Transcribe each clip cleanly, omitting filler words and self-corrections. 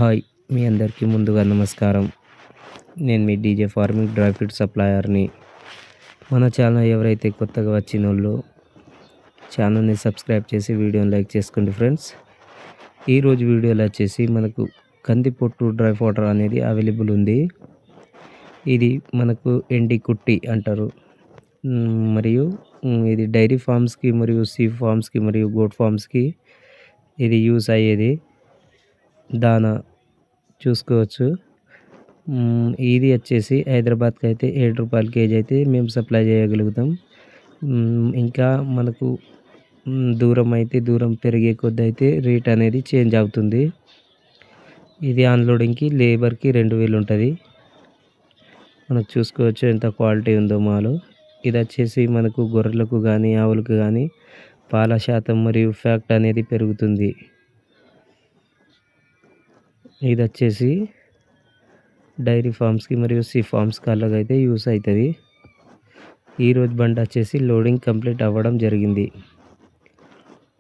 Hi మీ అందరికీ ముందుగా నమస్కారం. నేను మీ డీజే ఫార్మింగ్ డ్రై ఫ్రూట్ సప్లయర్ని. మన ఛానల్ ఎవరైతే కొత్తగా వచ్చినోళ్ళు ఛానల్ని సబ్స్క్రైబ్ చేసి వీడియోని లైక్ చేసుకోండి ఫ్రెండ్స్. ఈరోజు వీడియోలో వచ్చేసి మనకు కందిపొట్టు డ్రై పౌడర్ అనేది అవైలబుల్ ఉంది. ఇది మనకు ఎండి కుట్టి అంటారు. మరియు ఇది డైరీ ఫార్మ్స్కి మరియు సీప్ ఫార్మ్స్కి మరియు గోట్ ఫార్మ్స్కి ఇది యూస్ అయ్యేది దానా చూసుకోవచ్చు. ఇది వచ్చేసి హైదరాబాద్కి అయితే ₹7 కేజీ అయితే మేము సప్లై చేయగలుగుతాం. ఇంకా మనకు దూరం పెరిగే కొద్దీ అయితే రేట్ అనేది చేంజ్ అవుతుంది. ఇది అన్లోడింగ్కి లేబర్కి 2000 ఉంటుంది. మనకు చూసుకోవచ్చు ఎంత క్వాలిటీ ఉందో మాలు. ఇది వచ్చేసి మనకు గొర్రెలకు కానీ ఆవులకు కానీ పాల శాతం మరియు ఫ్యాక్ట్ అనేది పెరుగుతుంది. ఇది వచ్చేసి డైరీ ఫార్మ్స్కి మరియు సీ ఫార్మ్స్కి అలాగైతే యూస్ అవుతుంది. ఈరోజు బండి వచ్చేసి లోడింగ్ కంప్లీట్ అవ్వడం జరిగింది.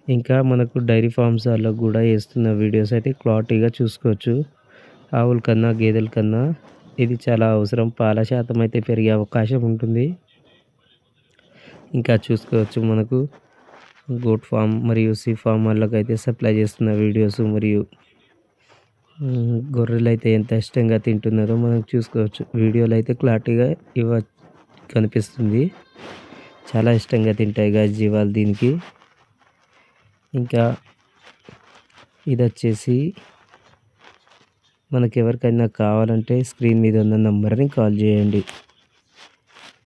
ఇంకా మనకు డైరీ ఫార్మ్స్ వాళ్ళకు కూడా వేస్తున్న వీడియోస్ అయితే క్లారిటీగా చూసుకోవచ్చు. ఆవుల కన్నా గేదెల కన్నా ఇది చాలా అవసరం. పాల శాతం అయితే పెరిగే అవకాశం ఉంటుంది. ఇంకా చూసుకోవచ్చు మనకు గోట్ ఫామ్ మరియు సీ ఫామ్ వాళ్ళకైతే సప్లై చేస్తున్న వీడియోస్ మరియు గొర్రెలు అయితే ఎంత ఇష్టంగా తింటున్నారో మనం చూసుకోవచ్చు. వీడియోలో అయితే క్లారిటీగా కనిపిస్తుంది. చాలా ఇష్టంగా తింటాయి గాయ్స్ జీవాలు దీనికి. ఇంకా ఇది వచ్చేసి మనకు ఎవరికైనా కావాలంటే స్క్రీన్ మీద ఉన్న నంబర్ని కాల్ చేయండి.